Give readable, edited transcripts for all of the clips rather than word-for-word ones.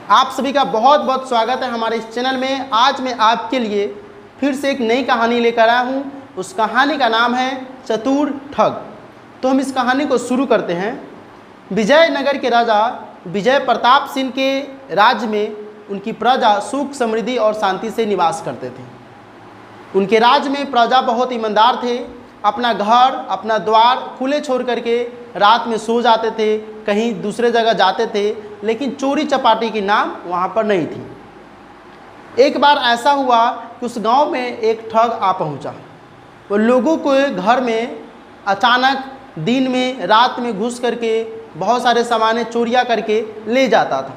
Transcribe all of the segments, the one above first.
आप सभी का बहुत बहुत स्वागत है हमारे इस चैनल में। आज मैं आपके लिए फिर से एक नई कहानी लेकर आया हूँ। उस कहानी का नाम है चतुर ठग। तो हम इस कहानी को शुरू करते हैं। विजयनगर के राजा विजय प्रताप सिंह के राज्य में उनकी प्रजा सुख समृद्धि और शांति से निवास करते थे। उनके राज्य में प्रजा बहुत ईमानदार थे। अपना घर अपना द्वार खुले छोड़ करके रात में सो जाते थे, कहीं दूसरे जगह जाते थे, लेकिन चोरी चपाटी की नाम वहाँ पर नहीं थी। एक बार ऐसा हुआ कि उस गांव में एक ठग आ पहुँचा। वो लोगों को घर में अचानक दिन में रात में घुस करके बहुत सारे सामानें चोरियां करके ले जाता था।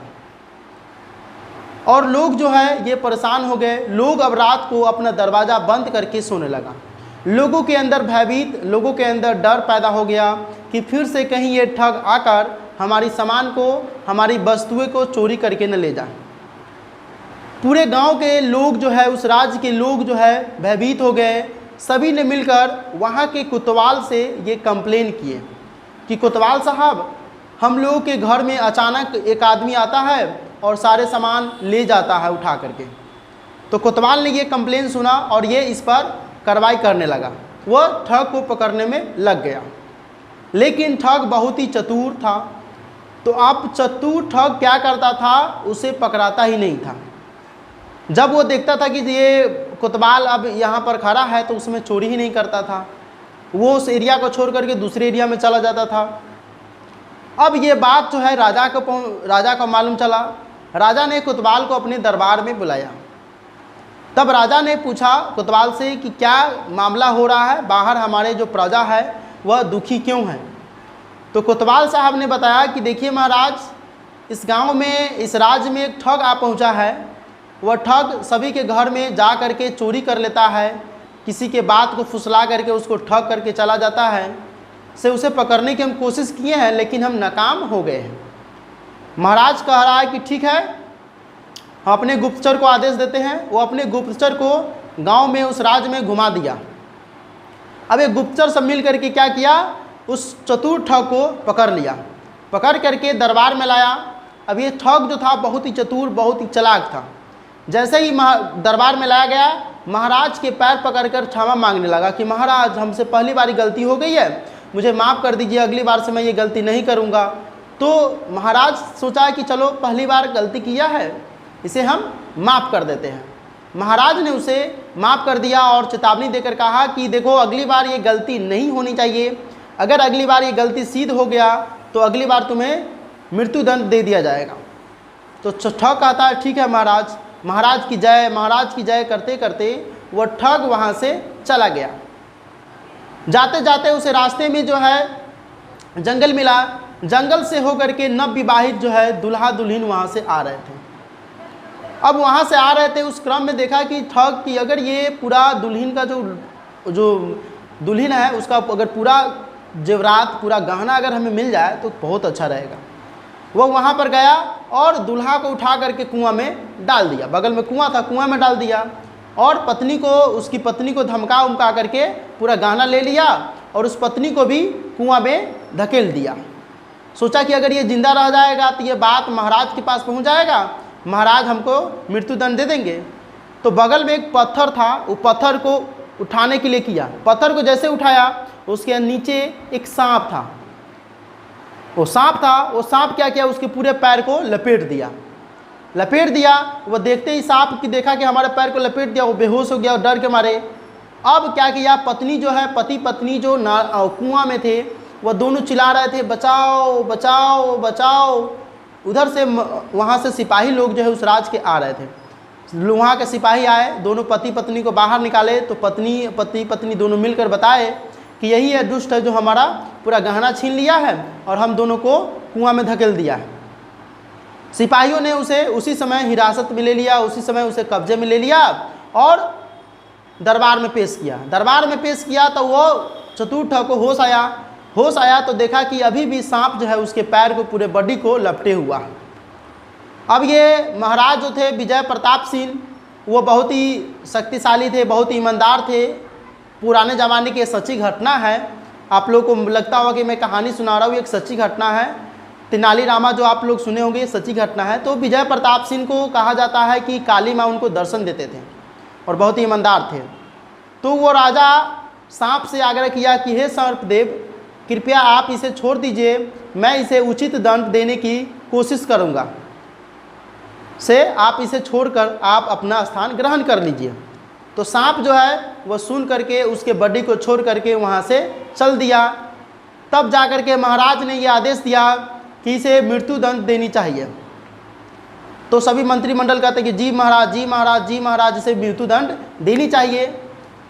और लोग जो है ये परेशान हो गए। लोग अब रात को अपना दरवाज़ा बंद करके सोने लगा। लोगों के अंदर भयभीत, लोगों के अंदर डर पैदा हो गया कि फिर से कहीं ये ठग आकर हमारी सामान को, हमारी वस्तुएं को चोरी करके न ले जाए। पूरे गांव के लोग जो है, उस राज्य के लोग जो है भयभीत हो गए। सभी ने मिलकर वहाँ के कोतवाल से ये कंप्लेन किए कि कोतवाल साहब, हम लोगों के घर में अचानक एक आदमी आता है और सारे सामान ले जाता है उठा करके। तो कोतवाल ने ये कंप्लेन सुना और ये इस पर कार्रवाई करने लगा। वह ठग को पकड़ने में लग गया। लेकिन ठग बहुत ही चतुर था। तो अब चतुर ठग क्या करता था, उसे पकड़ाता ही नहीं था। जब वो देखता था कि ये कोतवाल अब यहाँ पर खड़ा है तो उसमें चोरी ही नहीं करता था। वो उस एरिया को छोड़ करके दूसरे एरिया में चला जाता था। अब ये बात जो है राजा को मालूम चला। राजा ने कोतवाल को अपने दरबार में बुलाया। तब राजा ने पूछा कोतवाल से कि क्या मामला हो रहा है, बाहर हमारे जो प्रजा है वह दुखी क्यों है। तो कोतवाल साहब ने बताया कि देखिए महाराज, इस गांव में, इस राज्य में एक ठग आ पहुंचा है। वह ठग सभी के घर में जा करके चोरी कर लेता है। किसी के बात को फुसला करके उसको ठग करके चला जाता है। से उसे पकड़ने की हम कोशिश किए हैं लेकिन हम नाकाम हो गए हैं। महाराज कह रहा है कि ठीक है, हम अपने गुप्तचर को आदेश देते हैं। वो अपने गुप्तचर को गांव में, उस राज्य में घुमा दिया। अब एक गुप्तचर सब मिल करके क्या किया, उस चतुर ठग को पकड़ लिया। पकड़ करके दरबार में लाया। अब ये ठग जो था बहुत ही चतुर, बहुत ही चालाक था। जैसे ही दरबार में लाया गया, महाराज के पैर पकड़कर क्षमा मांगने लगा कि महाराज, हमसे पहली बार गलती हो गई है, मुझे माफ़ कर दीजिए, अगली बार से मैं ये गलती नहीं करूँगा। तो महाराज सोचा कि चलो पहली बार गलती किया है, इसे हम माफ़ कर देते हैं। महाराज ने उसे माफ़ कर दिया और चेतावनी देकर कहा कि देखो, अगली बार ये गलती नहीं होनी चाहिए। अगर अगली बार ये गलती सिद्ध हो गया तो अगली बार तुम्हें मृत्युदंड दे दिया जाएगा। तो ठग कहता है ठीक है महाराज, महाराज की जय, महाराज की जय करते करते वह ठग वहाँ से चला गया। जाते जाते उसे रास्ते में जो है जंगल मिला। जंगल से होकर के नवविवाहित जो है दूल्हा दुल्हन वहाँ से आ रहे थे। अब वहाँ से आ रहे थे, उस क्रम में देखा कि ठग की अगर ये पूरा दुल्हन का जो दुल्हन है उसका अगर पूरा जेवरात, पूरा गहना अगर हमें मिल जाए तो बहुत अच्छा रहेगा। वो वहाँ पर गया और दूल्हा को उठा करके कुआं में डाल दिया। बगल में कुआं था, कुआं में डाल दिया और पत्नी को, उसकी पत्नी को धमका उमका करके पूरा गहना ले लिया और उस पत्नी को भी कुआं में धकेल दिया। सोचा कि अगर ये जिंदा रह जाएगा तो ये बात महाराज के पास पहुँच जाएगा, महाराज हमको मृत्युदंड दे देंगे। तो बगल में एक पत्थर था, वो पत्थर को उठाने के लिए किया। पत्थर को जैसे उठाया, उसके नीचे एक सांप था। वो सांप क्या किया, उसके पूरे पैर को लपेट दिया। वो देखते ही सांप की देखा कि हमारे पैर को लपेट दिया, वो बेहोश हो गया और डर के मारे। अब क्या किया, पत्नी जो है, पति पत्नी जो कुआं में थे, वह दोनों चिल्ला रहे थे बचाओ बचाओ बचाओ। उधर से वहाँ से सिपाही लोग जो है उस राज के आ रहे थे। वहाँ के सिपाही आए, दोनों पति पत्नी को बाहर निकाले। तो पति पत्नी दोनों मिलकर बताए कि यही है दुष्ट है जो हमारा पूरा गहना छीन लिया है और हम दोनों को कुआं में धकेल दिया है। सिपाहियों ने उसे उसी समय हिरासत में ले लिया, उसी समय उसे कब्जे में ले लिया और दरबार में पेश किया। तो वो चतुर ठग को होश आया तो देखा कि अभी भी सांप जो है उसके पैर को, पूरे बॉडी को लपटे हुआ है। अब ये महाराज जो थे विजय प्रताप सिंह, वो बहुत ही शक्तिशाली थे, बहुत ही ईमानदार थे। पुराने ज़माने की सच्ची घटना है। आप लोग को लगता होगा कि मैं कहानी सुना रहा हूँ, एक सच्ची घटना है। तेनालीरामा जो आप लोग सुने होंगे, सच्ची घटना है। तो विजय प्रताप सिंह को कहा जाता है कि काली माँ उनको दर्शन देते थे और बहुत ही ईमानदार थे। तो वो राजा सांप से आग्रह किया कि हे सर्पदेव, कृपया आप इसे छोड़ दीजिए, मैं इसे उचित दंड देने की कोशिश करूँगा, से आप इसे छोड़कर आप अपना स्थान ग्रहण कर लीजिए। तो सांप जो है वह सुन करके उसके बॉडी को छोड़ करके वहाँ से चल दिया। तब जा कर के महाराज ने यह आदेश दिया कि इसे मृत्यु दंड देनी चाहिए। तो सभी मंत्रिमंडल कहते कि जी महाराज, जी महाराज, जी महाराज, इसे मृत्यु दंड देनी चाहिए।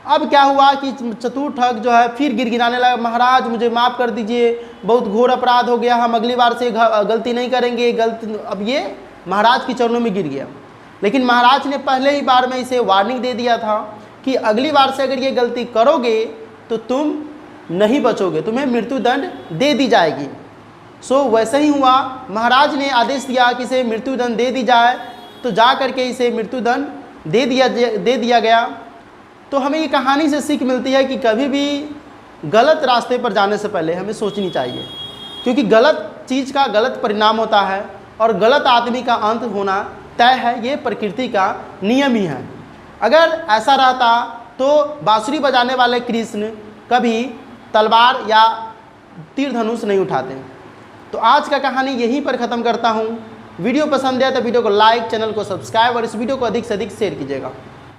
अब क्या हुआ कि चतुर ठग जो है फिर गिड़गिड़ाने लगा, महाराज मुझे माफ़ कर दीजिए, बहुत घोर अपराध हो गया, हम अगली बार से गलती नहीं करेंगे। अब ये महाराज के चरणों में गिर गया। लेकिन महाराज ने पहले ही बार में इसे वार्निंग दे दिया था कि अगली बार से अगर ये गलती करोगे तो तुम नहीं बचोगे, तुम्हें मृत्यु दंड दे दी जाएगी। सो वैसे ही हुआ, महाराज ने आदेश दिया कि इसे मृत्यु दंड दे दी जाए। तो जा करके इसे मृत्यु दंड दे दिया गया। तो हमें ये कहानी से सीख मिलती है कि कभी भी गलत रास्ते पर जाने से पहले हमें सोचनी चाहिए, क्योंकि गलत चीज़ का गलत परिणाम होता है और गलत आदमी का अंत होना तय है। ये प्रकृति का नियम ही है। अगर ऐसा रहता तो बांसुरी बजाने वाले कृष्ण कभी तलवार या तीर धनुष नहीं उठाते। तो आज का कहानी यहीं पर ख़त्म करता हूँ। वीडियो पसंद है तो वीडियो को लाइक, चैनल को सब्सक्राइब और इस वीडियो को अधिक से अधिक शेयर कीजिएगा।